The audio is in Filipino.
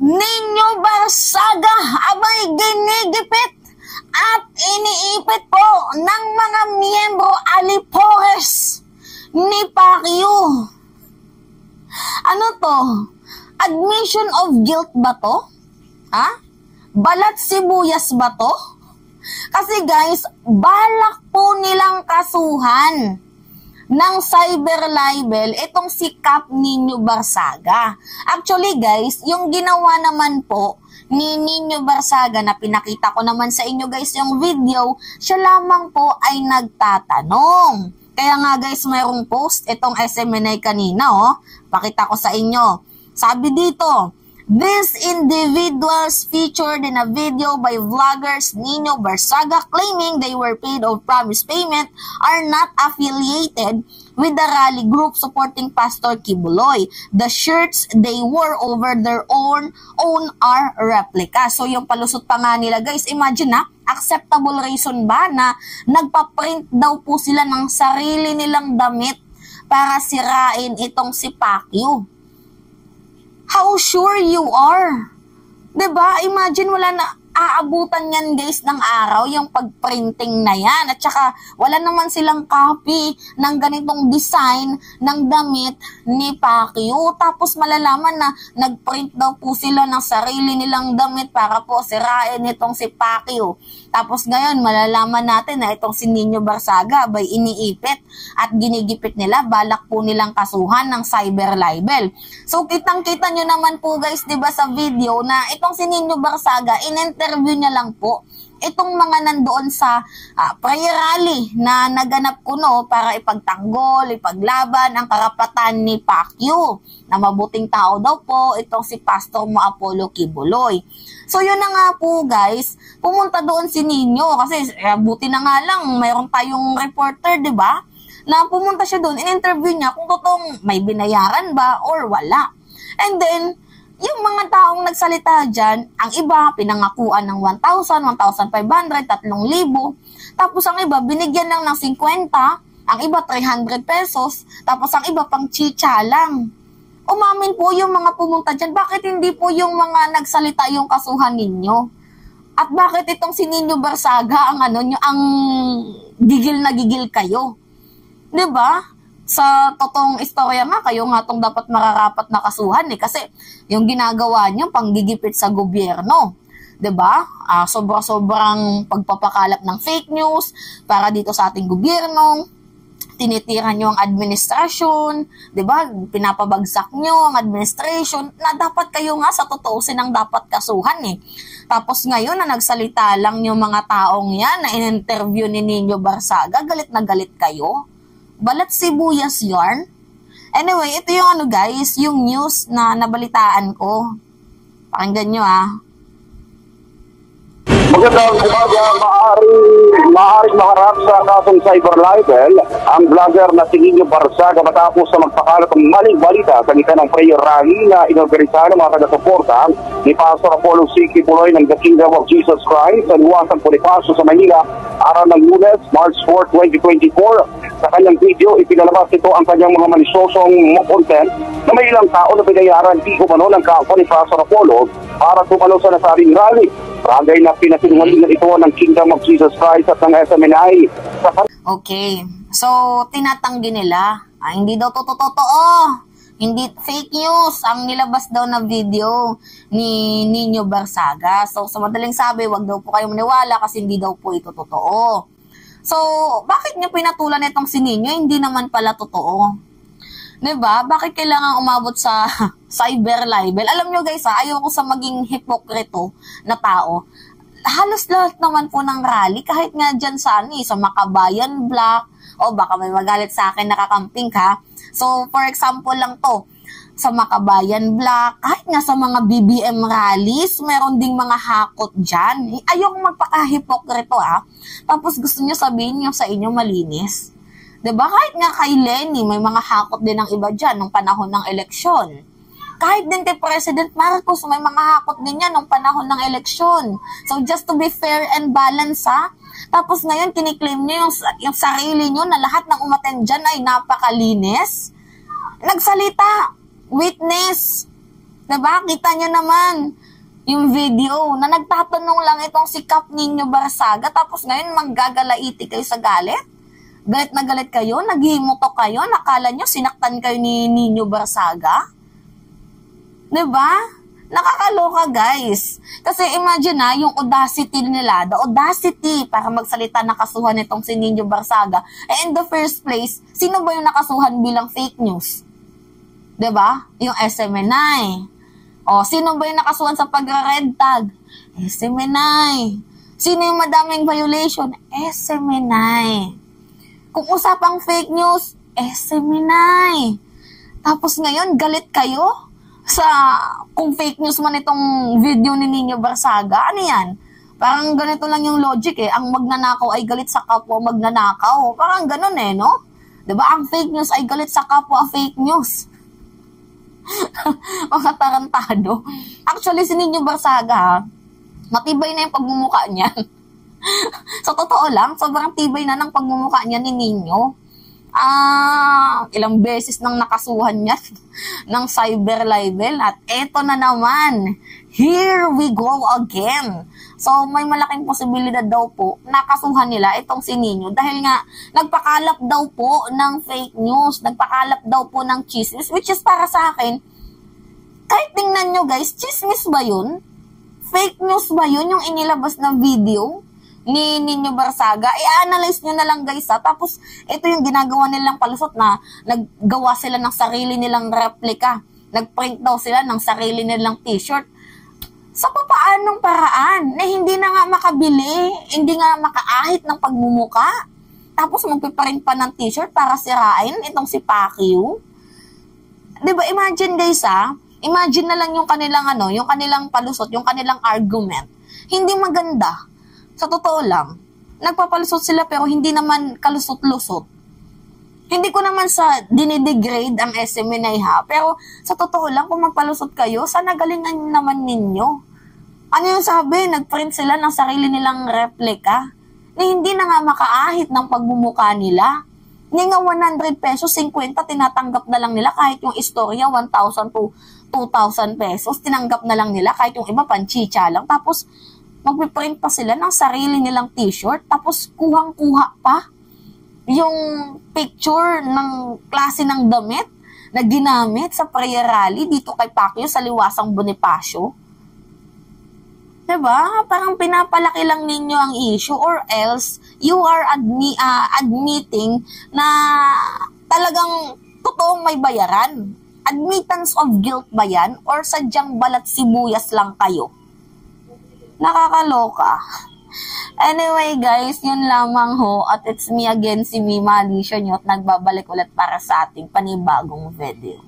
Nino Barsaga, abay ginigipit at iniipit po ng mga miyembro alipores ni Pacquiao. Ano to? Admission of guilt ba to? Ha? Balat sibuyas ba to? Kasi guys, balak po nilang kasuhan ng cyber libel itong si Cap Nino Barsaga. Actually guys, yung ginawa naman po ni Nino Barsaga na pinakita ko naman sa inyo guys yung video, siya lamang po ay nagtatanong. Kaya nga guys, mayroong post itong SMNI kanina, oh. Pakita ko sa inyo. Sabi dito, these individuals featured in a video by vloggers Nino Barsaga claiming they were paid of promised payment are not affiliated with the rally group supporting Pastor Kibuloy. The shirts they wore over their own are replica. So yung palusot pa nga nila guys, imagine na, acceptable reason ba na nagpa-print daw po sila ng sarili nilang damit para sirain itong si Pacquiao? How sure you are? 'Di ba? Imagine wala na aabutan yan guys ng araw yung pagprinting na yan. At saka wala naman silang copy ng ganitong design ng damit ni Pacquiao. Tapos malalaman na nagprint daw po sila ng sarili nilang damit para po sirain itong si Pacquiao. Tapos ngayon malalaman natin na itong si Nino Barsaga by iniipit at ginigipit nila, balak po nilang kasuhan ng cyber libel. So kitang-kita nyo naman po guys, 'di ba sa video na itong si Nino Barsaga in-interview niya lang po itong mga nandoon sa prayer rally na naganap kuno para ipagtanggol, ipaglaban ang karapatan ni Pacquiao na mabuting tao daw po itong si Pastor Mo Apollo Kibuloy. So yun na nga po guys, pumunta doon si Nino kasi buti na nga lang mayroon tayong reporter, 'di ba? Na pumunta siya doon, in-interview niya kung totoong may binayaran ba or wala. And then yung mga taong nagsalita dyan, ang iba pinangakuan ng 1,000, 1,500, 3,000. Tapos ang iba binigyan lang ng 50, ang iba 300 pesos, tapos ang iba pang chicha lang. Umamin po yung mga pumunta dyan, bakit hindi po yung mga nagsalita yung kasuhan ninyo? At bakit itong si Nino Barsaga ang gigil na gigil kayo? 'Di ba? Sa totoong istorya nga, kayo nga itong dapat mararapat na kasuhan kasi yung ginagawa nyo, panggigipit sa gobyerno. 'Di ba? Sobra-sobrang pagpapakalap ng fake news para dito sa ating gobyerno. Tinitira nyo ang administrasyon, 'di ba? Pinapabagsak nyo ang administration na dapat kayo nga sa totoo sinang dapat kasuhan eh. Tapos ngayon na nagsalita lang yung mga taong yan na in-interview ni Nino Barsaga, galit na galit kayo. Balat sibuyas yarn. Anyway, ito yung guys, yung news na nabalitaan ko. Pakinggan nyo Magandang umaga, maaaring maharap sa kasong cyber libel ang vlogger na si Nino Barsaga matapos sa magpakalat ng maling balita sa gitna ng prayer rally na inorganisahan ng mga taga-suporta ni Pastor Apollo C. Kibuloy ng The Kingdom of Jesus Christ sa Luwasang Bonifacio sa Manila, araw ng Lunes, March 4, 2024. Sa kanyang video, ipinalabas ito ang kanyang mga malisyosong content na may ilang tao na binayaran di umano ng kampo ni Pastor Apollo para tumalo sa nasabing rally. Bagay na pinasinungalingan ito ng Kingdom of Jesus Christ at ng SMNI. Okay. So, tinatanggi nila. Hindi daw totoo. Hindi fake news ang nilabas daw na video ni Nino Barsaga. So, sa madaling sabi, wag daw po kayo maniwala kasi hindi daw po ito totoo. So, bakit niyo pinatulan itong si Nino? Hindi naman pala totoo. 'Di ba? Bakit kailangan umabot sa cyber libel? Alam nyo guys, ayoko sa maging hipokrito na tao. Halos lahat naman po ng rally, kahit nga dyan sa Makabayan Block, o baka may magalit sa akin nakakamping ka. So, for example lang to, sa Makabayan Block, kahit nga sa mga BBM rallies, meron ding mga hakot dyan. Ayokong magpaka-hipokrito Tapos gusto nyo sabihin nyo sa inyo malinis. 'Di ba? Kahit nga kay Lenny, may mga hakot din ng iba dyan nung panahon ng eleksyon. Kahit din kay President Marcos, may mga hakot din yan nung panahon ng eleksyon. So just to be fair and balance Tapos ngayon, kiniklaim nyo yung sarili nyo na lahat ng umattend dyan ay napakalinis. Nagsalita, witness. Diba? Kita nyo naman yung video na nagtatanong lang itong si Kap Nino Barsaga tapos ngayon manggagalaiti kayo sa galit? Galit na galit kayo? Naghimutok kayo? Nakala nyo sinaktan kayo ni Nino Barsaga? Diba? Nakakaloka, guys. Kasi imagine na, yung audacity nila, the audacity para magsalita na kasuhan nitong si Nino Barsaga. In the first place, sino ba yung nakasuhan bilang fake news? Diba? Yung SMNI. O, sino ba yung nakasuhan sa pag-red tag? SMNI. Sino yung madaming violation? SMNI. Kung usapang fake news, SMNI. Tapos ngayon, galit kayo sa kung fake news man itong video ni Nino Barsaga. Ano yan? Parang ganito lang yung logic eh. Ang magnanakaw ay galit sa kapwa magnanakaw. Parang ganun eh, no? Diba? Ang fake news ay galit sa kapwa fake news. Mga tarantado. Actually, si Nino Barsaga, matibay na yung pagmumukha niya. Sa totoo lang, sobrang tibay na ng pagmumukha niya ni Nino. Ilang beses nang nakasuhan niya ng cyber libel at eto na naman, here we go again. So may malaking posibilidad daw po nakasuhan nila itong si Nino dahil nga nagpakalap daw po ng fake news, nagpakalap daw po ng chismis, which is para sa akin, kahit tingnan nyo guys, chismis ba yun? Fake news ba yun yung inilabas na video ni Nino Barsaga? I-analyze nyo na lang guys ha. Tapos ito yung ginagawa nilang palusot na naggawa sila ng sarili nilang replika. Nagprint daw sila ng sarili nilang t-shirt. Sa papaanong paraan na hindi na nga makabili, hindi nga makaahit ng pagmumuka. Tapos magpiprint pa ng t-shirt para sirain itong si Pacquiao. Diba, imagine guys ha, imagine na lang yung kanilang yung kanilang palusot, yung kanilang argument. Hindi maganda. Sa totoo lang, nagpapalusot sila pero hindi naman kalusot-lusot. Hindi ko naman sa dinidegrade ang SMNI ha, pero sa totoo lang kung magpalusot kayo, sana galingan naman ninyo. Ano yung sabi? Nagprint sila ng sarili nilang replika na hindi na nga makaahit ng pagmumuka nila. Hindi nga 100 pesos, 50 tinatanggap na lang nila kahit yung istorya 1,000 to 2,000 pesos, tinanggap na lang nila kahit yung iba panchicha lang. Tapos magpiprint pa sila ng sarili nilang t-shirt, tapos kuhang-kuha pa yung picture ng klase ng damit na ginamit sa prayer rally dito kay Pacquiao sa Liwasang Bonifacio. Diba? Parang pinapalaki lang ninyo ang issue or else you are admitting na talagang totoong may bayaran. Admittance of guilt ba yan? Or sadyang balat sibuyas lang kayo? Nakakaloka. Anyway guys, yun lamang ho. At it's me again, si Mima Alicia nyo. At nagbabalik ulit para sa ating panibagong video.